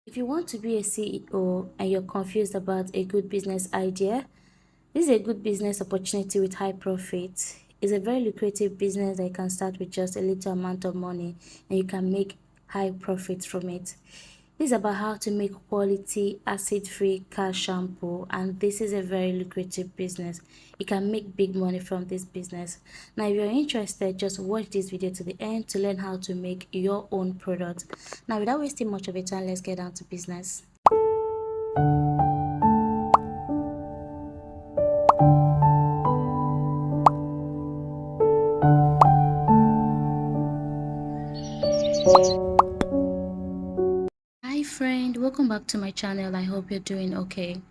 If you want to be a CEO and you're confused about a good business idea, this is a good business opportunity with high profit. It's a very lucrative business that you can start with just a little amount of money and you can make high profits from it. This is about how to make quality acid-free car shampoo, and this is a very lucrative business. You can make big money from this business. Now, if you're interested, just watch this video to the end to learn how to make your own product. Now, without wasting much of your time, let's get down to business. Hi friend, welcome back to my channel. I hope you're doing okay.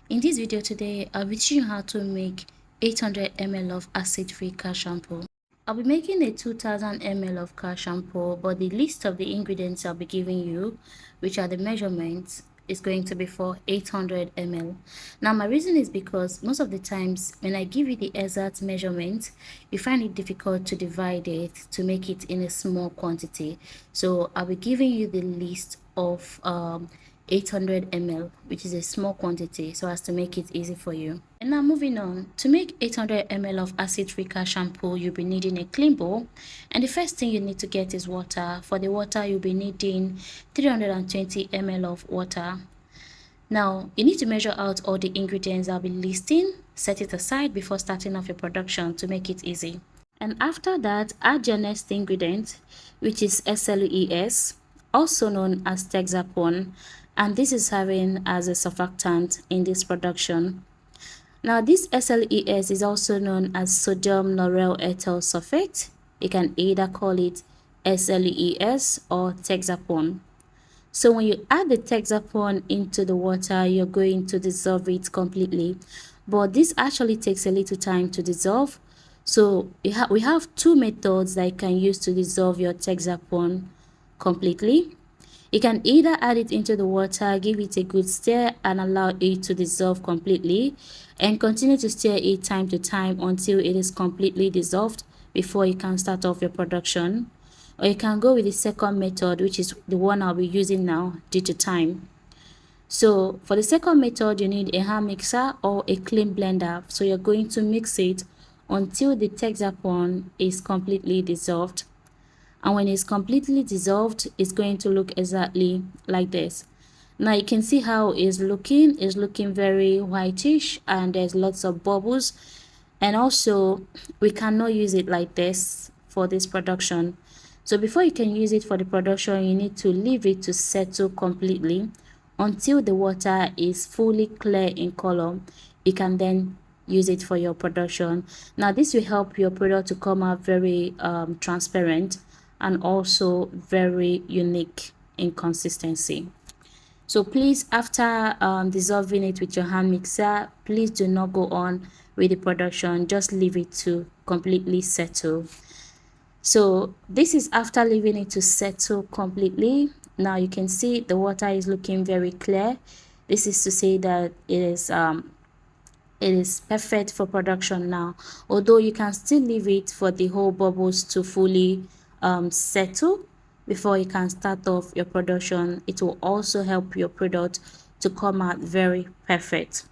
In this video today, I'll be teaching you how to make 800 ml of acid-free car shampoo. I'll be making a 2000 ml of car shampoo, but the list of the ingredients I'll be giving you, which are the measurements, is going to be for 800 ml. Now, my reason is because most of the times when I give you the exact measurement, you find it difficult to divide it to make it in a small quantity. So I'll be giving you the list of 800 ml, which is a small quantity, so as to make it easy for you. And now moving on, to make 800 ml of acid-free car shampoo, you'll be needing a clean bowl, and the first thing you need to get is water. For the water, you'll be needing 320 ml of water. Now, you need to measure out all the ingredients I'll be listing, set it aside before starting off your production to make it easy. And after that, add your next ingredient, which is SLES, also known as Texapon, and this is serving as a surfactant in this production. Now, this SLES is also known as sodium lauryl ethyl sulfate. You can either call it SLES or Texapon. So when you add the Texapon into the water, you're going to dissolve it completely. But this actually takes a little time to dissolve. So we have two methods that you can use to dissolve your Texapon completely. You can either add it into the water, give it a good stir, and allow it to dissolve completely, and continue to stir it time to time until it is completely dissolved before you can start off your production. Or you can go with the second method, which is the one I'll be using now due to time. So for the second method, you need a hand mixer or a clean blender. So you're going to mix it until the Texapon is completely dissolved. And when it's completely dissolved, it's going to look exactly like this. Now you can see how it's looking very whitish, and there's lots of bubbles. And also, we cannot use it like this for this production. So before you can use it for the production, you need to leave it to settle completely until the water is fully clear in color. You can then use it for your production. Now this will help your product to come out very transparent and also very unique in consistency. So please, after dissolving it with your hand mixer, please do not go on with the production. Just leave it to completely settle. So this is after leaving it to settle completely. Now you can see the water is looking very clear. This is to say that it is perfect for production now, although you can still leave it for the whole bubbles to fully settle before you can start off your production. It will also help your product to come out very perfect.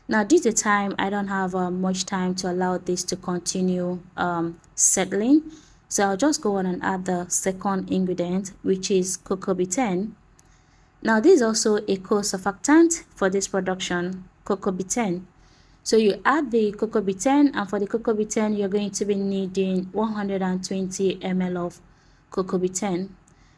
Now due to time, I don't have much time to allow this to continue settling, so I'll just go on and add the second ingredient, which is cocoa betaine. Now this is also a co-surfactant for this production, cocoa betaine. So you add the cocoa betaine, and for the cocoa betaine, you're going to be needing 120 ml of cocoa betaine.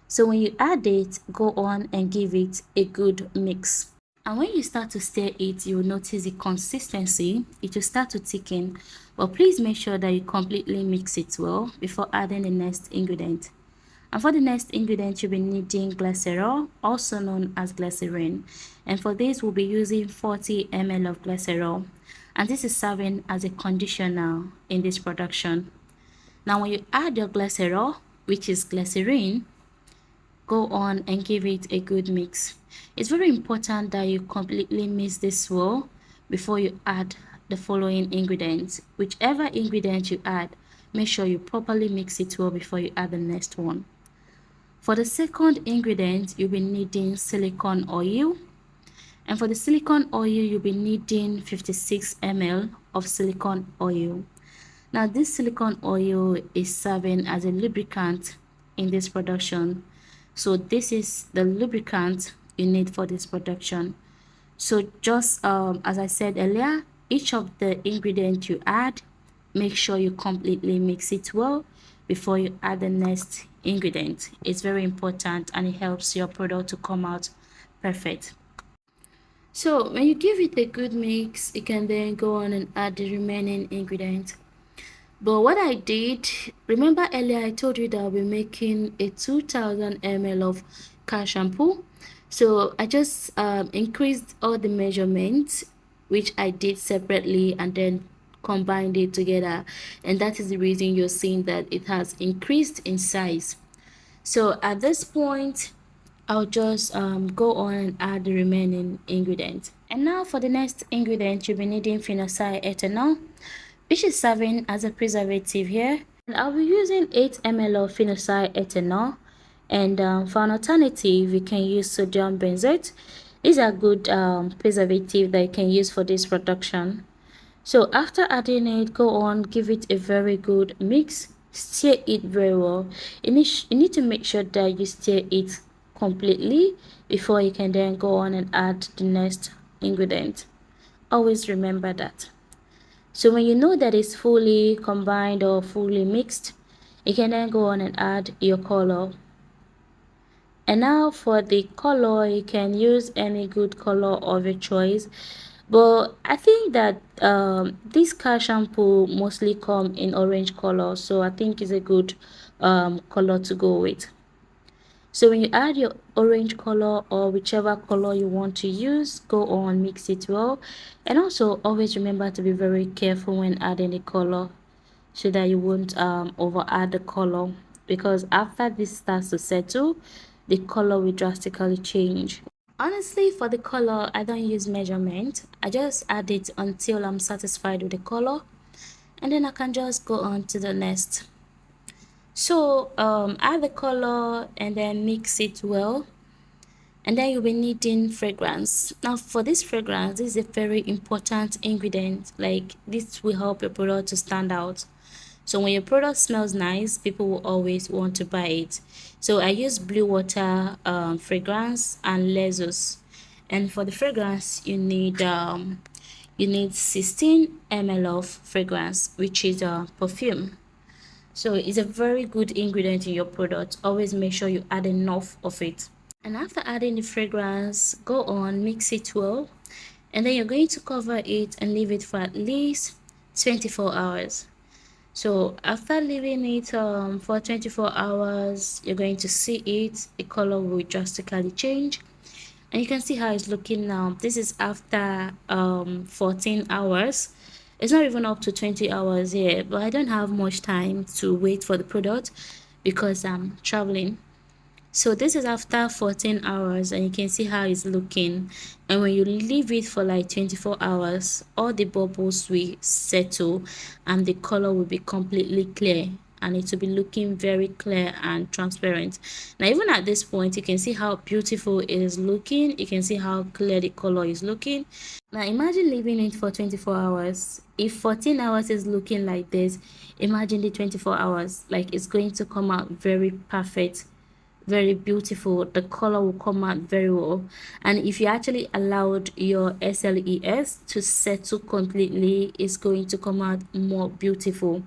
So when you add it, go on and give it a good mix. And when you start to stir it, you'll notice the consistency. It will start to thicken, but please make sure that you completely mix it well before adding the next ingredient. And for the next ingredient, you'll be needing glycerol, also known as glycerin. And for this, we'll be using 40 ml of glycerol. And this is serving as a conditioner in this production. Now, when you add your glycerol, which is glycerin, go on and give it a good mix. It's very important that you completely mix this well before you add the following ingredients. Whichever ingredient you add, make sure you properly mix it well before you add the next one. For the second ingredient, you'll be needing silicone oil. And for the silicone oil, you'll be needing 56 ml of silicone oil. Now, this silicone oil is serving as a lubricant in this production. So this is the lubricant you need for this production. So just as I said earlier, each of the ingredients you add, make sure you completely mix it well before you add the next ingredient. It's very important and it helps your product to come out perfect. So when you give it a good mix, you can then go on and add the remaining ingredients. But what I did, remember earlier I told you that I'll be making a 2000 ml of car shampoo. So I just increased all the measurements, which I did separately, and then combined it together. And that is the reason you're seeing that it has increased in size. So at this point, I'll just go on and add the remaining ingredient. And now for the next ingredient, you'll be needing phenolcyl ethanol, which is serving as a preservative here. And I'll be using 8 ml of phenolcyl ethanol. And for an alternative, you can use sodium benzoate. These are good preservative that you can use for this production. So after adding it, go on, give it a very good mix. Stir it very well. You need to make sure that you stir it completely before you can then go on and add the next ingredient. Always remember that. So when you know that it's fully combined or fully mixed, you can then go on and add your color. And now for the color, you can use any good color of your choice. But I think that this car shampoo mostly come in orange color, so I think it's a good color to go with. So when you add your orange color or whichever color you want to use, go on, mix it well. And also always remember to be very careful when adding the color so that you won't over add the color, because after this starts to settle, the color will drastically change. Honestly, for the color, I don't use measurement. I just add it until I'm satisfied with the color, and then I can just go on to the next. So add the color and then mix it well, and then you'll be needing fragrance. Now for this fragrance, this is a very important ingredient. Like, this will help your product to stand out. So when your product smells nice, people will always want to buy it. So I use blue water fragrance and Lexus. And for the fragrance, you need 16 ml of fragrance, which is perfume. So it's a very good ingredient in your product. Always make sure you add enough of it. And after adding the fragrance, go on, mix it well, and then you're going to cover it and leave it for at least 24 hours. So after leaving it for 24 hours, you're going to see it, the color will drastically change, and you can see how it's looking now. This is after 14 hours. It's not even up to 20 hours here, but I don't have much time to wait for the product because I'm traveling. So this is after 14 hours, and you can see how it's looking. And when you leave it for like 24 hours, all the bubbles will settle and the color will be completely clear, and it will be looking very clear and transparent. Now even at this point, you can see how beautiful it is looking. You can see how clear the color is looking. Now imagine leaving it for 24 hours. If 14 hours is looking like this, imagine the 24 hours. Like, it's going to come out very perfect, very beautiful. The color will come out very well. And if you actually allowed your SLES to settle completely, it's going to come out more beautiful.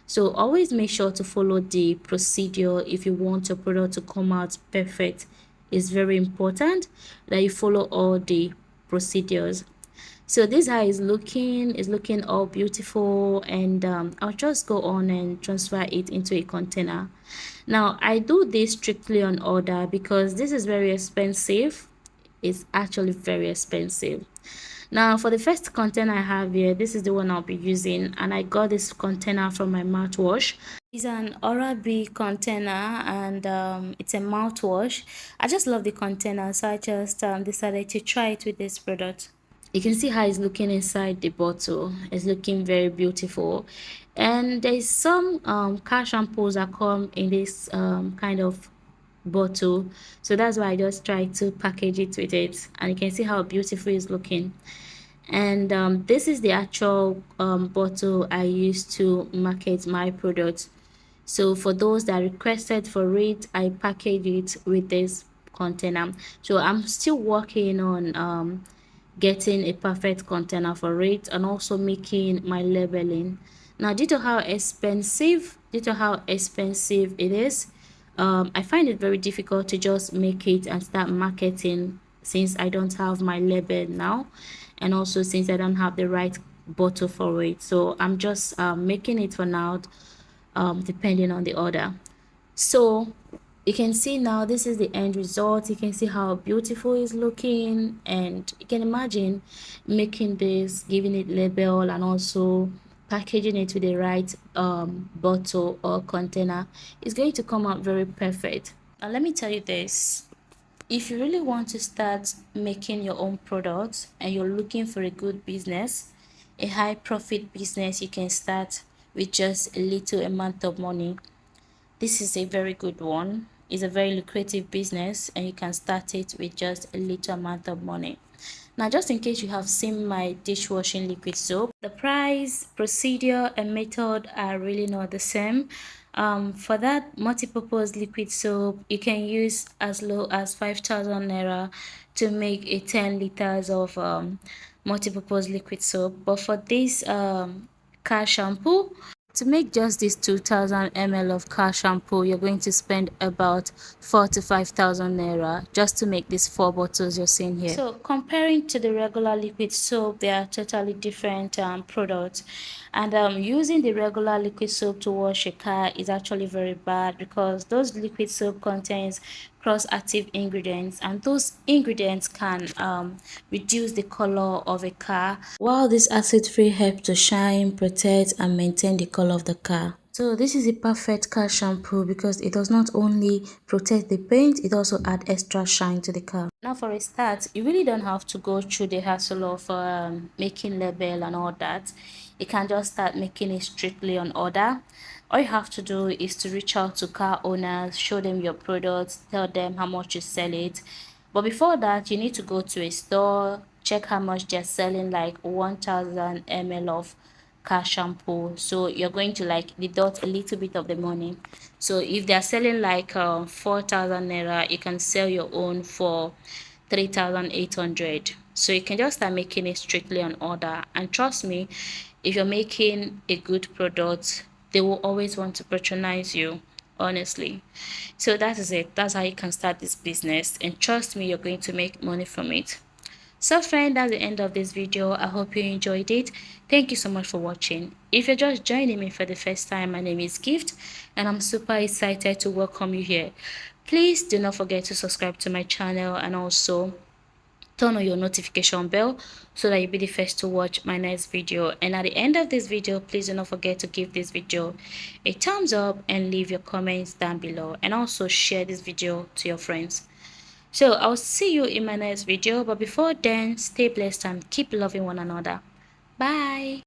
So always make sure to follow the procedure if you want your product to come out perfect. It's very important that you follow all the procedures. So this how it's looking all beautiful, and I'll just go on and transfer it into a container. Now I do this strictly on order because this is very expensive. It's actually very expensive. Now for the first container I have here, this is the one I'll be using, and I got this container from my mouthwash. It's an Oral-B container, and it's a mouthwash. I just love the container, so I just decided to try it with this product. You can see how it's looking inside the bottle. It's looking very beautiful, and there's some car shampoos that come in this kind of bottle. So that's why I just try to package it with it, and you can see how beautiful it's looking. And this is the actual bottle I use to market my products. So for those that requested for it, I package it with this container. So I'm still working on getting a perfect container for it, and also making my labeling. Now, due to how expensive it is, I find it very difficult to just make it and start marketing, since I don't have my label now, and also since I don't have the right bottle for it. So I'm just making it for now, depending on the order. So you can see now, this is the end result. You can see how beautiful it's looking, and you can imagine making this, giving it label, and also packaging it with the right bottle or container. It's going to come out very perfect. Now let me tell you this: if you really want to start making your own products and you're looking for a good business, a high profit business, you can start with just a little amount of money. This is a very good one. It's a very lucrative business, and you can start it with just a little amount of money. Now, just in case you have seen my dishwashing liquid soap, the price, procedure, and method are really not the same. For that multi-purpose liquid soap, you can use as low as 5,000 naira to make a 10 liters of multi-purpose liquid soap. But for this car shampoo, to make just this 2000 ml of car shampoo, you're going to spend about 4 to 5,000 naira just to make these 4 bottles you're seeing here. So comparing to the regular liquid soap, they are totally different products. And using the regular liquid soap to wash a car is actually very bad, because those liquid soap contains cross-active ingredients, and those ingredients can reduce the color of a car, while this acid-free help to shine, protect, and maintain the color of the car. So this is a perfect car shampoo, because it does not only protect the paint, it also adds extra shine to the car. Now for a start, you really don't have to go through the hassle of making label and all that. You can just start making it strictly on order. All you have to do is to reach out to car owners, show them your products, tell them how much you sell it. But before that, you need to go to a store, check how much they're selling, like 1000 ml of car shampoo. So you're going to like deduct a little bit of the money. So if they're selling like 4,000 naira, you can sell your own for 3,800. So you can just start making it strictly on order, and trust me, if you're making a good product, they will always want to patronize you, honestly. So that is it. That's how you can start this business, and trust me, you're going to make money from it. So friend, that's the end of this video. I hope you enjoyed it. Thank you so much for watching. If you're just joining me for the first time, my name is Gift, and I'm super excited to welcome you here. Please do not forget to subscribe to my channel, and also turn on your notification bell so that you'll be the first to watch my next video. And at the end of this video, please do not forget to give this video a thumbs up and leave your comments down below, and also share this video to your friends. So I'll see you in my next video, but before then, stay blessed and keep loving one another. Bye.